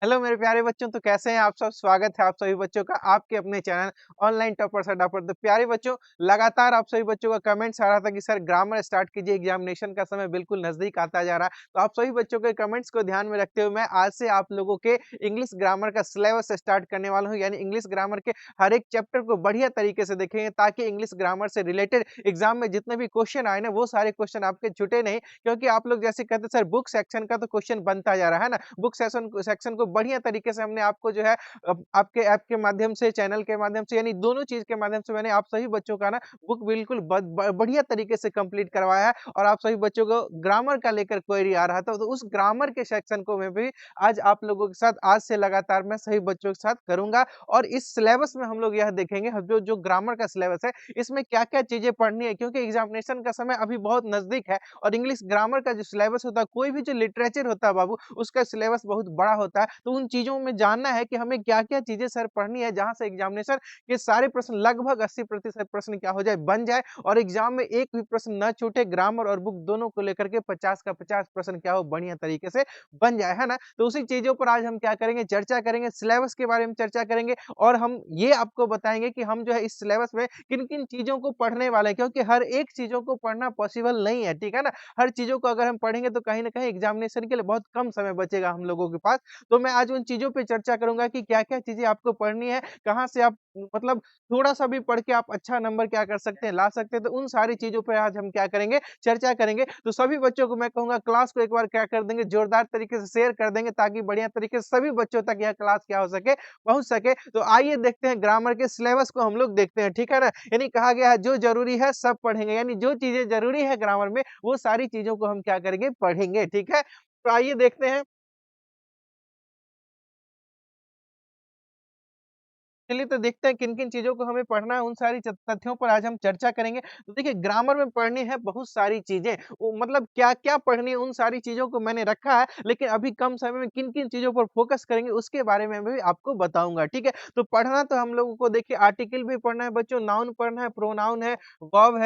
Hello मेरे प्यारे बच्चों, तो कैसे हैं आप सब? स्वागत है आप सभी बच्चों का आपके अपने चैनल ऑनलाइन टॉपर्स अड्डा पर। तो प्यारे बच्चों, लगातार आप सभी बच्चों का कमेंट्स आ रहा था कि सर ग्रामर स्टार्ट कीजिए, एग्जामिनेशन का समय बिल्कुल नजदीक आता जा रहा है। तो आप सभी बच्चों के कमेंट्स को ध्यान में रखते हुए मैं आज से आप लोगों के इंग्लिश ग्रामर का सिलेबस स्टार्ट करने वाला हूँ। यानी इंग्लिश ग्रामर के हर एक चैप्टर को बढ़िया तरीके से देखेंगे, ताकि इंग्लिश ग्रामर से रिलेटेड एग्जाम में जितने भी क्वेश्चन आए ना, वो सारे क्वेश्चन आपके छूटे नहीं। क्योंकि आप लोग जैसे कहते सर बुक सेक्शन का तो क्वेश्चन बनता जा रहा है ना, बुक सेशन सेक्शन को बढ़िया तरीके से हमने आपको जो है आपके ऐप के माध्यम से, चैनल के माध्यम से, यानी दोनों चीज के माध्यम से मैंने आप सभी बच्चों का ना बुक बिल्कुल बढ़िया तरीके से कंप्लीट करवाया है। और आप सभी बच्चों को ग्रामर का लेकर क्वेरी आ रहा था, तो उस ग्रामर के सेक्शन को मैं भी आज आप लोगों के साथ आज से लगातार मैं सभी बच्चों के साथ करूंगा। और इस सिलेबस में हम लोग यह देखेंगे, जो जो ग्रामर का सिलेबस है इसमें क्या क्या चीजें पढ़नी है, क्योंकि एग्जामिनेशन का समय अभी बहुत नजदीक है। और इंग्लिश ग्रामर का जो सिलेबस होता है, कोई भी जो लिटरेचर होता है बाबू, उसका सिलेबस बहुत बड़ा होता है। तो उन चीजों में जानना है कि हमें क्या-क्या चीजें सर पढ़नी है, जहां से एग्जामिनेशन के सारे प्रश्न लगभग 80% प्रश्न क्या हो जाए, बन जाए। और एग्जाम में एक भी प्रश्न न छूटे, ग्रामर और बुक दोनों को लेकर के 50 का 50 प्रश्न क्या हो बढ़िया तरीके से बन जाए, है ना? तो उसी चीजों पर आज हम क्या करेंगे, चर्चा करेंगे, सिलेबस के बारे में चर्चा करेंगे। और हम ये आपको बताएंगे कि हम जो है इस सिलेबस में किन-किन चीजों को पढ़ने वाले हैं, क्योंकि हर एक चीजों को पढ़ना पॉसिबल नहीं है, ठीक है ना? हर चीज़ों को अगर हम पढ़ेंगे तो कहीं न कहीं एग्ज़ामिनेशन के लिए बहुत कम समय बचेगा हम लोगों के पास। तो मैं आज उन चीज़ों पे चर्चा करूँगा कि क्या-क्या चीज़ें आपको पढ़नी है, कहाँ से आप मतलब थोड़ा-सा भी पढ़ के आप अच्छा नंबर क्या कर सकते हैं, ला सकते हैं। तो उन सारी चीज़ों पे आज हम क्या करेंगे, चर्चा करेंगे। तो सभी बच्चों को मैं कहूँगा क्लास को एक बार क्या कर देंगे, जोरदार तरीके से शेयर कर देंगे, ताकि बढ़िया तरीके से सभी बच्चों तक यह क्लास क्या हो सके, पहुँच सके। तो आइए देखते हैं ग्रामर के सिलेबस को हम लोग देखते हैं, ठीक है ना? यानी कहा गया है जो ज़रूरी है सब पढ़ेंगे, यानी जो चीज़ें ज़रूरी है ग्रामर में वो सारी चीज़ों को हम क्या करेंगे, पढ़ेंगे, ठीक है? तो आइए देखते हैं। चलिए तो देखते हैं किन-किन चीज़ों को हमें पढ़ना है, उन सारी तथ्यों पर आज हम चर्चा करेंगे। तो देखिए ग्रामर में पढ़नी है बहुत सारी चीज़ें, वो मतलब क्या-क्या पढ़नी है उन सारी चीज़ों को मैंने रखा है, लेकिन अभी कम समय में किन-किन चीज़ों पर फ़ोकस करेंगे उसके बारे में भी आपको बताऊँगा, ठीक है? तो पढ़ना तो हम लोगों को देखिए आर्टिकल भी पढ़ना है बच्चों, नाउन पढ़ना है, प्रोनाउन है, वर्ब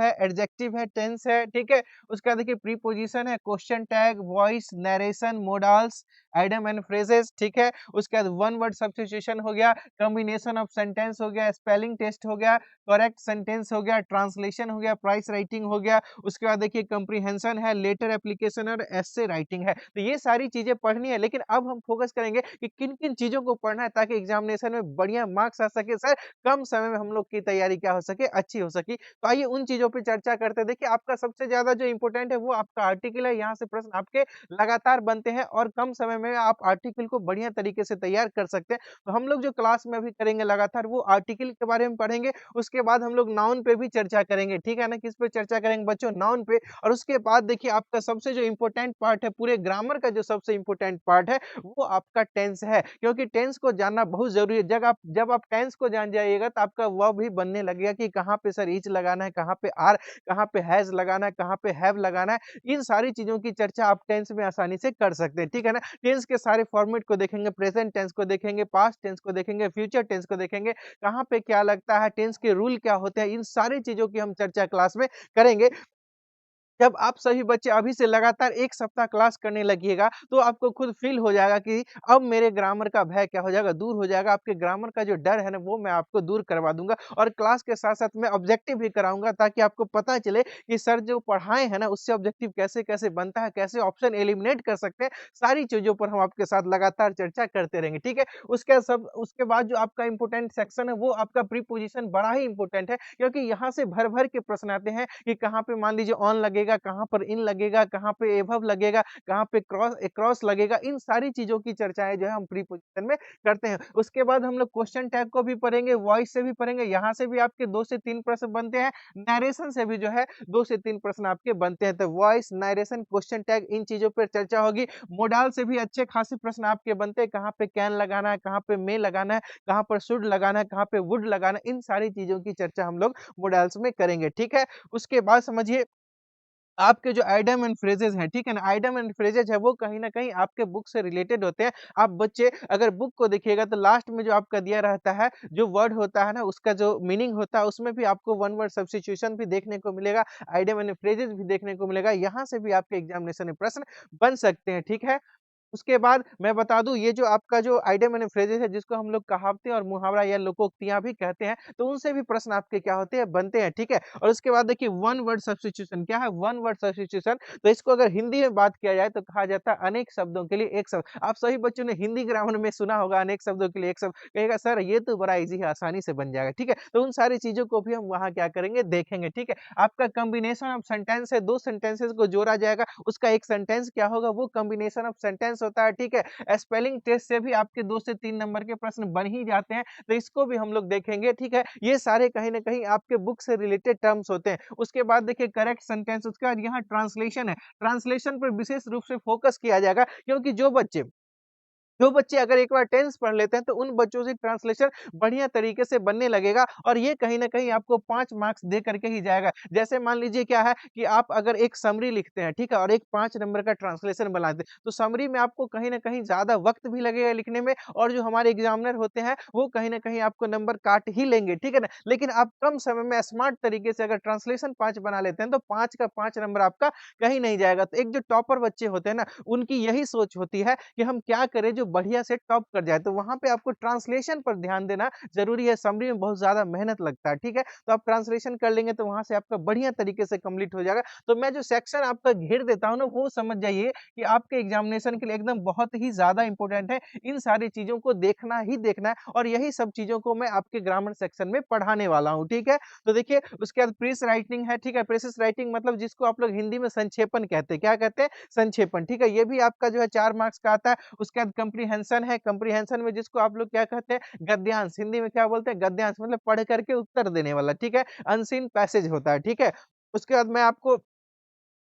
है, एडजेक्टिव है, टेंस है, ठीक है? उसके बाद देखिए प्रीपोज़िशन है, question tag, voice, narration, modals, idem and phrases, ठीक है? उसके बाद वन वर्ड सब्स्टिट्यूशन हो गया, कॉम्बिनेशन ऑफ सेंटेंस हो गया, स्पेलिंग टेस्ट हो गया, करेक्ट सेंटेंस हो गया, ट्रांसलेशन हो गया, प्राइस राइटिंग हो गया, उसके बाद देखिए कॉम्प्रिहेंशन है, लेटर एप्लीकेशन और एस्से राइटिंग है। तो ये सारी चीज़ें पढ़नी है, लेकिन अब हम फोकस करेंगे कि किन-किन चीज़ों को पढ़ना है, ताकि एग्जामिनेशन में बढ़िया मार्क्स आ सके सर, कम समय में हम लोग की तैयारी क्या हो सके, अच्छी हो सके। तो आइए उन चीज़ों पे चर्चा करते हैं। देखिए आपका सबसे ज़्यादा जो इम्पोर्टेंट है वो आपका आर्टिकल है, यहाँ से प्रश्न आपके लगातार बनते हैं और कम समय में आप आर्टिकल को बढ़िया तरीके से तैयार कर सकते हैं। तो हम लोग जो क्लास में अभी करेंगे लगातार वो आर्टिकल के बारे में पढ़ेंगे, उसके बाद हम लोग नाउन पे भी चर्चा करेंगे, ठीक है ना? किस पे चर्चा करेंगे बच्चों? नाउन पे। और उसके बाद देखिए आपका सबसे जो इम्पोर्टेंट पार्ट है, पूरे ग्रामर का जो सबसे इम्पोर्टेंट पार्ट है, वो आपका टेंस है। क्योंकि टेंस को जानना बहुत ज़रूरी है। जब आप टेंस को जान जाइएगा तो आपका वर्ब भी बनने लगेगा कि कहाँ पे सर इज लगाना है, कहाँ पे आर, कहाँ पे हैज़ लगाना है, कहाँ पे हैव लगाना है। इन सारी चीज़ों की चर्चा आप टेंस में आसानी से कर सकते हैं, ठीक है ना? टेंस के सारे फॉर्मेट को देखेंगे, प्रेजेंट टेंस को देखेंगे, पास्ट टेंस को देखेंगे, फ्यूचर टेंस को देखेंगे, कहाँ पे क्या लगता है, टेंस के रूल क्या होते हैं, इन सारी चीज़ों की हम चर्चा क्लास में करेंगे। जब आप सभी बच्चे अभी से लगातार 1 सप्ताह क्लास करने लगिएगा, तो आपको खुद फ़ील हो जाएगा कि अब मेरे ग्रामर का भय क्या हो जाएगा, दूर हो जाएगा। आपके ग्रामर का जो डर है ना, वो मैं आपको दूर करवा दूँगा। और क्लास के साथ-साथ मैं ऑब्जेक्टिव भी कराऊँगा, ताकि आपको पता चले कि सर जो पढ़ाए हैं ना, उससे ऑब्जेक्टिव कैसे-कैसे बनता है, कैसे ऑप्शन एलिमिनेट कर सकते हैं। सारी चीज़ों पर हम आपके साथ लगातार चर्चा करते रहेंगे, ठीक है? उसके बाद जो आपका इम्पोर्टेंट सेक्शन है, वो आपका प्रीपोज़िशन बड़ा ही इम्पोर्टेंट है, क्योंकि यहाँ से भर-भर के प्रश्न आते हैं कि कहाँ पे मान लीजिए ऑन लगेगा, कहाँ पर इन लगेगा, कहाँ पे एभव लगेगा, कहाँ पे अक्रॉस लगेगा। इन सारी चीज़ों की चर्चाएँ जो है हम प्रीपोज़िशन में करते हैं। उसके बाद हम लोग क्वेश्चन टैग को भी पढ़ेंगे, वॉइस से भी पढ़ेंगे, यहाँ से भी आपके 2 से 3 प्रश्न बनते हैं, नैरेशन से भी जो है 2 से 3 प्रश्न आपके बनते हैं। तो वॉइस, नैरेशन, क्वेश्चन टैग, इन चीज़ों पर चर्चा होगी। मोडाल से भी अच्छे खासे प्रश्न आपके बनते हैं, कहाँ पे कैन लगाना है, कहाँ पे मे लगाना है, कहाँ पर शुड लगाना है, कहाँ पे वुड लगाना है, इन सारी चीज़ों की चर्चा हम लोग मोडाल्स में करेंगे, ठीक है? उसके बाद समझिए आपके जो आइडम एंड फ्रेजेज़ हैं, ठीक है ना? आइडम एंड फ्रेजेज़ है वो कहीं न कहीं आपके बुक से रिलेटेड होते हैं। आप बच्चे अगर बुक को देखिएगा तो लास्ट में जो आपका दिया रहता है, जो वर्ड होता है ना, उसका जो मीनिंग होता है, उसमें भी आपको वन वर्ड सब्स्टिट्यूशन भी देखने को मिलेगा, आइडम एंड फ्रेजेज़ भी देखने को मिलेगा। यहाँ से भी आपके एग्ज़ामिनेशन में प्रश्न बन सकते हैं, ठीक है? उसके बाद मैं बता दूँ ये जो आपका जो आइडियम एंड फ्रेजेज़ है जिसको हम लोग कहावतें और मुहावरा या लोकोक्तियाँ भी कहते हैं, तो उनसे भी प्रश्न आपके क्या होते हैं बनते हैं, ठीक है? और उसके बाद देखिए वन वर्ड सब्स्टिट्यूशन क्या है? वन वर्ड सब्स्टिट्यूशन तो इसको अगर हिंदी में बात किया जाए तो कहा जाता है अनेक शब्दों के लिए एक शब्द। आप सभी बच्चों ने हिंदी ग्रामर में सुना होगा अनेक शब्दों के लिए एक शब्द, कहेगा सर ये तो बड़ा ईज़ी है, आसानी से बन जाएगा, ठीक है? तो उन सारी चीज़ों को भी हम वहाँ क्या करेंगे देखेंगे, ठीक है? आपका कॉम्बिनेशन ऑफ सेंटेंस है, 2 सेंटेंसेस को जोड़ा जाएगा, उसका एक सेंटेंस क्या होगा वो कॉम्बिनेशन ऑफ सेंटेंस होता है, ठीक है? स्पेलिंग टेस्ट से भी आपके 2 से 3 नंबर के प्रश्न बन ही जाते हैं, तो इसको भी हम लोग देखेंगे, ठीक है? ये सारे कहीं न कहीं आपके बुक से रिलेटेड टर्म्स होते हैं। उसके बाद देखिए करेक्ट सेंटेंस उसके बाद यहाँ ट्रांसलेशन है, ट्रांसलेशन पर विशेष रूप से फोकस किया जाएगा क्योंकि जो बच्चे अगर एक बार टेंस पढ़ लेते हैं, तो उन बच्चों से ट्रांसलेशन बढ़िया तरीके से बनने लगेगा और ये कहीं न कहीं आपको 5 मार्क्स दे करके ही जाएगा। जैसे मान लीजिए क्या है कि आप अगर एक समरी लिखते हैं, ठीक है? और एक 5 नंबर का ट्रांसलेशन बनाते हैं, तो समरी में आपको कहीं न कहीं ज़्यादा वक़्त भी लगेगा लिखने में और जो हमारे एग्ज़ामिनर होते हैं, वो कहीं न कहीं आपको नंबर काट ही लेंगे, ठीक है ना? लेकिन आप कम समय में स्मार्ट तरीके से अगर ट्रांसलेशन 5 बना लेते हैं, तो 5 का 5 नंबर आपका कहीं नहीं जाएगा। तो एक जो टॉपर बच्चे होते हैं ना, उनकी यही सोच होती है कि हम क्या करें जो बढ़िया से टॉप कर जाए। तो वहाँ पे आपको ट्रांसलेशन पर ध्यान देना ज़रूरी है, समरी में बहुत ज़्यादा मेहनत लगता है, ठीक है? तो आप ट्रांसलेशन कर लेंगे तो वहाँ से आपका बढ़िया तरीके से कंप्लीट हो जाएगा। तो मैं जो सेक्शन आपका घेर देता हूँ ना, वो समझ जाइए कि आपके एग्ज़ामिनेशन के लिए एकदम बहुत ही ज़्यादा इम्पोर्टेंट है। इन सारी चीज़ों को देखना ही देखना है और यही सब चीज़ों को मैं आपके ग्रामर सेक्शन में पढ़ाने वाला हूँ, ठीक है? तो देखिए उसके बाद प्रेस राइटिंग है, ठीक है? प्रेसिस राइटिंग मतलब जिसको आप लोग हिंदी में संक्षेपण कहते हैं। क्या कहते हैं? संक्षेपण, ठीक है? ये भी आपका जो है 4 मार्क्स का आता है। उसके बाद कम्प्रीहेंशन है, कम्प्रीहेंशन में जिसको आप लोग क्या कहते हैं? गद्यांश, हिंदी में क्या बोलते हैं? गद्यांश मतलब पढ़ कर के उत्तर देने वाला, ठीक है? अनसीन पैसेज होता है, ठीक है? उसके बाद मैं आपको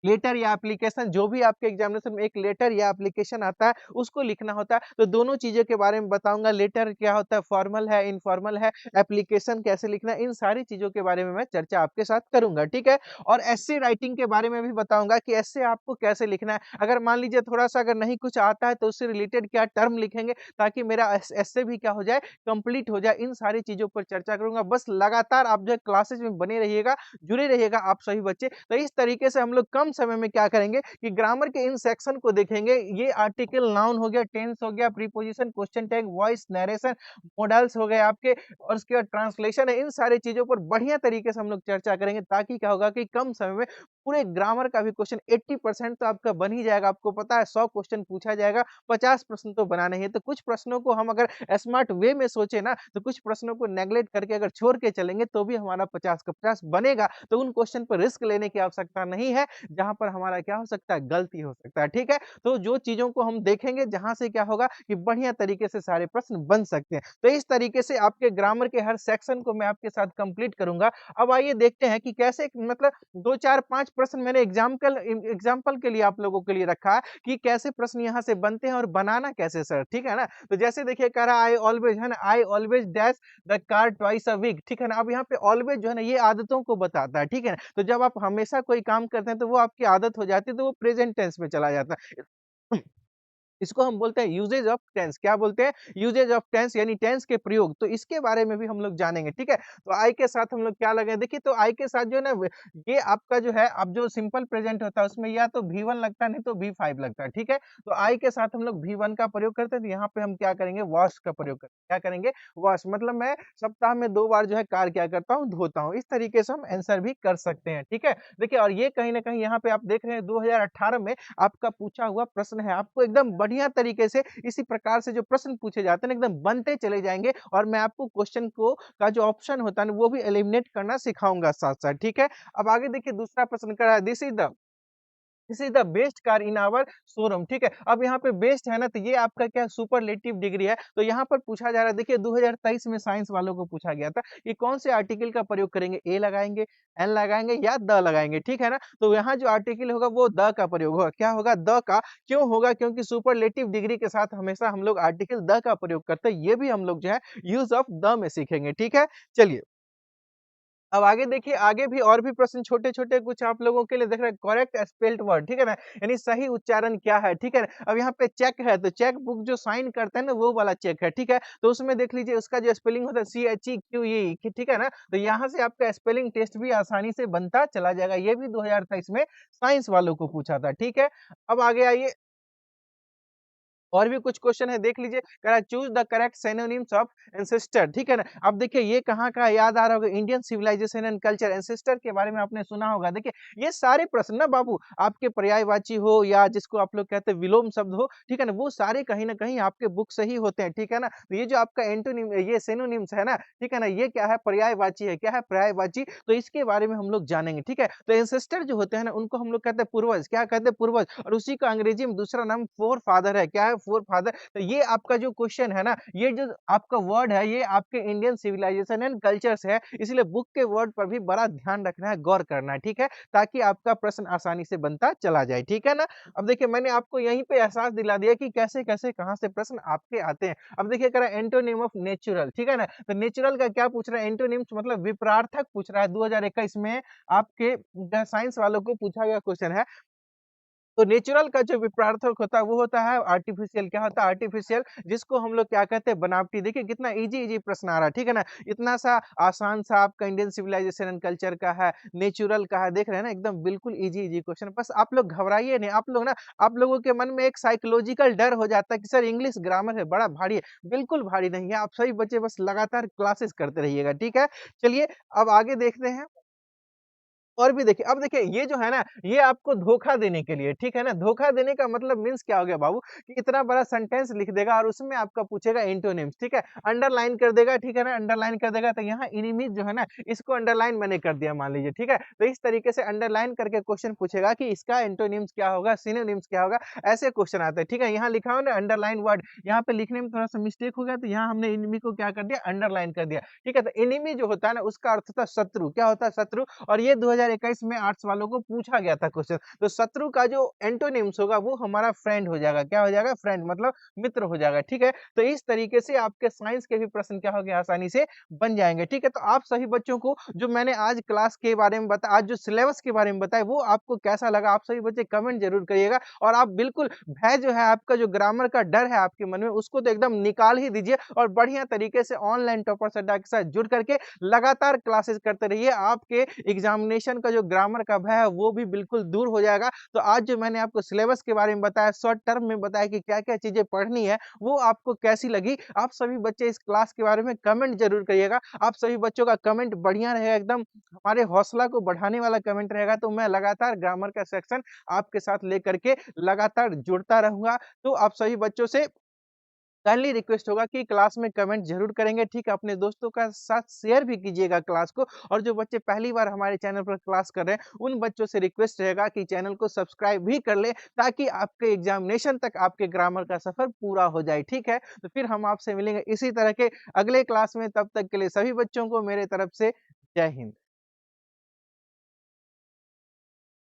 लेटर या एप्लीकेशन जो भी आपके एग्जामिनेशन में एक लेटर या एप्लीकेशन आता है, उसको लिखना होता है। तो दोनों चीज़ों के बारे में बताऊँगा, लेटर क्या होता है, फॉर्मल है, इनफॉर्मल है, एप्लीकेशन कैसे लिखना है, इन सारी चीज़ों के बारे में मैं चर्चा आपके साथ करूँगा, ठीक है? और एस्से राइटिंग के बारे में भी बताऊँगा कि एस्से आपको कैसे लिखना है। अगर मान लीजिए थोड़ा-सा अगर नहीं कुछ आता है, तो उससे रिलेटेड क्या टर्म लिखेंगे ताकि मेरा एस्से भी क्या हो जाए, कंप्लीट हो जाए। इन सारी चीज़ों पर चर्चा करूँगा। बस लगातार आप जो है क्लासेस में बने रहिएगा, जुड़े रहिएगा आप सभी बच्चे। तो इस तरीके से हम लोग कम समय में क्या करेंगे कि ग्रामर के इन सेक्शन को देखेंगे। ये आर्टिकल, नाउन हो गया, टेंस हो गया, preposition, question tag, voice, narration, models हो गए आपके और उसके बाद ट्रांसलेशन है। इन सारी चीज़ों पर बढ़िया तरीके से हम लोग चर्चा करेंगे ताकि क्या होगा कि कम समय में पूरे ग्रामर का भी क्वेश्चन 80% तो आपका बन ही जाएगा। आपको पता है 100 क्वेश्चन पूछा जाएगा, 50 प्रश्न तो बनाने ही है। तो कुछ प्रश्नों को हम अगर स्मार्ट वे में सोचे ना, तो कुछ प्रश्नों को नेगलेक्ट करके अगर छोड़ के चलेंगे तो भी हमारा 50 का 50 बनेगा। तो उन क्वेश्चन पर रिस्क लेने की आवश्यकता नहीं है, जहाँ पर हमारा क्या हो सकता है, गलती हो सकता है, ठीक है? तो जो चीज़ों को हम देखेंगे जहाँ से क्या होगा कि बढ़िया तरीके से सारे प्रश्न बन सकते हैं। तो इस तरीके से आपके ग्रामर के हर सेक्शन को मैं आपके साथ कंप्लीट करूँगा। अब आइए देखते हैं कि कैसे मतलब 2, 4, 5 प्रश्न मैंने एग्ज़ाम्पल के लिए आप लोगों के लिए रखा है कि कैसे प्रश्न यहाँ से बनते हैं और बनाना कैसे सर, ठीक है ना? तो जैसे देखिए कह रहा है I always dash the car twice a week ठीक है ना? अब यहाँ पे ऑलवेज़ जो है ना ये आदतों को बताता है, ठीक है ना? तो जब आप हमेशा कोई काम करते हैं तो वो आपकी आदत हो जाती है तो वो प्रेज़ेंट टेंस में चला जाता है। इसको हम बोलते हैं यूसेज ऑफ टेंस क्या बोलते हैं? यूसेज ऑफ टेंस यानी टेंस के प्रयोग। तो इसके बारे में भी हम लोग जानेंगे, ठीक है? तो आई के साथ हम लोग क्या लगाएँ देखिए तो आई के साथ जो है ना ये आपका जो है अब जो सिंपल प्रेज़ेंट होता है उसमें या तो वी1 लगता है नहीं तो वी5 लगता है, ठीक है? तो आई के साथ हम लोग वी1 का प्रयोग करते हैं तो यहाँ पे हम क्या करेंगे वॉश का प्रयोग करेंगे। क्या करेंगे? वॉश मतलब मैं सप्ताह में 2 बार जो है कार क्या करता हूँ धोता हूँ। इस तरीके से हम आंसर भी कर सकते हैं, ठीक है? देखिए और ये कहीं न कहीं यहाँ पे आप देख रहे हैं 2018 में आपका पूछा हुआ प्रश्न है। आपको एकदम बढ़िया तरीके से इसी प्रकार से जो प्रश्न पूछे जाते हैं ना एकदम बनते चले जाएँगे और मैं आपको क्वेश्चन को का जो ऑप्शन होता है ना वो भी एलिमिनेट करना सिखाऊँगा साथ-साथ, ठीक है? अब आगे देखिए दूसरा प्रश्न कह रहा है this is the best car in our showroom ठीक है। अब यहाँ पे बेस्ट है ना तो ये आपका क्या सुपरलेटिव डिग्री है। तो यहाँ पर पूछा जा रहा है देखिए 2023 में साइंस वालों को पूछा गया था कि कौन से आर्टिकल का प्रयोग करेंगे? ए लगाएँगे, एन लगाएँगे या द लगाएँगे, ठीक है ना? तो यहाँ जो आर्टिकल होगा वो द का प्रयोग होगा। क्या होगा? द का। क्यों होगा? क्योंकि सुपरलेटिव डिग्री के साथ हमेशा हम लोग आर्टिकल द का प्रयोग करते हैं। ये भी हम लोग जो है यूज़ ऑफ द में सीखेंगे, ठीक है? चलिए अब आगे देखिए, आगे भी और भी प्रश्न छोटे-छोटे कुछ आप लोगों के लिए देख रहे हैं करेक्ट स्पेल्ड वर्ड, ठीक है ना? यानी सही उच्चारण क्या है, ठीक है? अब यहाँ पे चेक है, तो चेक बुक जो साइन करते हैं ना, वो वाला चेक है, ठीक है? तो उसमें देख लीजिए उसका जो स्पेलिंग होता है CHEQE ठीक है ना? तो यहाँ से आपका स्पेलिंग टेस्ट भी आसानी से बनता चला जाएगा। ये भी 2023 में साइंस वालों को पूछा था, ठीक है? अब आगे आइए और भी कुछ क्वेश्चन है देख लीजिए, कह रहा है choose the correct synonyms of ancestor ठीक है ना? अब देखिए ये कहाँ का याद आ रहा होगा Indian civilisation and culture ancestor के बारे में आपने सुना होगा। देखिए ये सारे प्रश्न ना बाबू आपके पर्यायवाची हो या जिसको आप लोग कहते हैं विलोम शब्द हो, ठीक है ना? वो सारे कहीं न कहीं आपके बुक से ही होते हैं, ठीक है ना? तो ये जो आपका एंटोनिम ये सिनोनिम्स है ना, ठीक है ना? ये क्या है पर्यायवाची है, क्या है पर्यायवाची? तो इसके बारे में हम लोग जानेंगे, ठीक है? तो एंसेस्टर जो होते हैं ना उनको हम लोग कहते हैं पूर्वज, क्या कहते हैं पूर्वज और उसी का अंग्रेजी में दूसरा नाम फ़ोरफ़ादर है, क्या है फ़ोरफ़ादर। तो ये आपका जो क्वेश्चन है ना, ये जो आपका वर्ड है, ये आपके इंडियन सिविलाइजेशन एंड कल्चर से है, इसलिए बुक के वर्ड पर भी बड़ा ध्यान रखना है, गौर करना है, ठीक है? ताकि आपका प्रश्न आसानी से बनता चला जाए, ठीक है ना? अब देखिए मैंने आपको यहीं पे एहसास दिला दिया कि कैसे-कैसे, कहाँ से प्रश्न आपके आते हैं। अब देखिए कह रहा है एंटोनिम ऑफ नेचुरल, ठीक है ना? तो नेचुरल का क्या पूछ रहा है एंटोनिम्स मतलब विपरार्थक पूछ रहा है 2021 में आपके साइंस वालों को पूछा गया क्वेश्चन है। तो नेचुरल का जो विपरार्थक होता है वो होता है आर्टिफिशियल क्या होता है आर्टिफिशियल जिसको हम लोग क्या कहते हैं बनावटी देखिए कितना इजी प्रश्न आ रहा है ठीक है ना इतना सा आसान सा आपका इंडियन सिविलाइजेशन एंड कल्चर का है नेचुरल का है देख रहे हैं ना एकदम बिल्कुल इजी क्वेश्चन बस आप लोग घबराइए नहीं आप लोग ना आप लोगों के मन में एक साइकोलॉजिकल डर हो जाता है कि सर इंग्लिश ग्रामर है बड़ा भारी है बिल्कुल भारी नहीं है आप सभी बच्चे बस लगातार क्लासेस करते रहिएगा ठीक है चलिए अब आगे देखते हैं और भी देखिए अब देखिए ये जो है ना, ये आपको धोखा देने के लिए, ठीक है ना? धोखा देने का मतलब मीन्स क्या हो गया बाबू कि इतना बड़ा सेंटेंस लिख देगा और उसमें आपका पूछेगा एंटोनिम्स, ठीक है? अंडरलाइन कर देगा, ठीक है ना? अंडरलाइन कर देगा तो यहाँ एनिमीज़ जो है ना, इसको अंडरलाइन मैंने कर दिया मान लीजिए, ठीक है? तो इस तरीके से अंडरलाइन करके क्वेश्चन पूछेगा कि इसका एंटोनिम्स क्या होगा, सिनोनिम्स क्या होगा? ऐसे क्वेश्चन आते हैं, ठीक है? यहाँ लिखा हो ना अंडरलाइन वर्ड, यहाँ पे लिखने में थोड़ा-सा मिस्टेक हो गया तो यहाँ हमने एनिमी को क्या कर दिया अंडरलाइन कर दिया, ठीक है? तो एनिमी जो होता है ना, उसका अर्थ होता है शत्रु, क्या होता है शत्रु? और ये 2021 में आर्ट्स वालों को पूछा गया था क्वेश्चन। तो शत्रु का जो एंटोनिम्स होगा वो हमारा फ्रेंड हो जाएगा। क्या हो जाएगा? फ्रेंड मतलब मित्र हो जाएगा, ठीक है? तो इस तरीके से आपके साइंस के भी प्रश्न क्या हो गए आसानी से बन जाएँगे, ठीक है? तो आप सभी बच्चों को जो मैंने आज क्लास के बारे में आज जो सिलेबस के बारे में बताया वो आपको कैसा लगा? आप सभी बच्चे कमेंट ज़रूर करिएगा और आप बिल्कुल भय जो है आपका जो ग्रामर का डर है आपके मन में उसको तो एकदम निकाल ही दीजिए और बढ़िया तरीके से ऑनलाइन टॉपर्स अड्डा के साथ जुड़ करके लगातार क्लासेस करते रहिए। आपके एग्ज़ामिनेशन का जो ग्रामर का भय है वो भी बिल्कुल दूर हो जाएगा। तो आज जो मैंने आपको सिलेबस के बारे में बताया, शॉर्ट टर्म में बताया कि क्या-क्या चीज़ें पढ़नी है, वो आपको कैसी लगी? आप सभी बच्चे इस क्लास के बारे में कमेंट ज़रूर करिएगा। आप सभी बच्चों का कमेंट बढ़िया रहेगा एकदम हमारे हौसला को बढ़ाने वाला कमेंट रहेगा, तो मैं लगातार ग्रामर का सेक्शन आपके साथ लेकर के लगातार जुड़ता रहूँगा। तो आप सभी बच्चों से काइंडली रिक्वेस्ट होगा कि क्लास में कमेंट ज़रूर करेंगे, ठीक है? अपने दोस्तों का साथ शेयर भी कीजिएगा क्लास को और जो बच्चे पहली बार हमारे चैनल पर क्लास कर रहे हैं, उन बच्चों से रिक्वेस्ट रहेगा कि चैनल को सब्सक्राइब भी कर लें, ताकि आपके एग्ज़ामिनेशन तक आपके ग्रामर का सफ़र पूरा हो जाए, ठीक है? तो फिर हम आपसे मिलेंगे इसी तरह के अगले क्लास में, तब तक के लिए सभी बच्चों को मेरे तरफ से जय हिंद।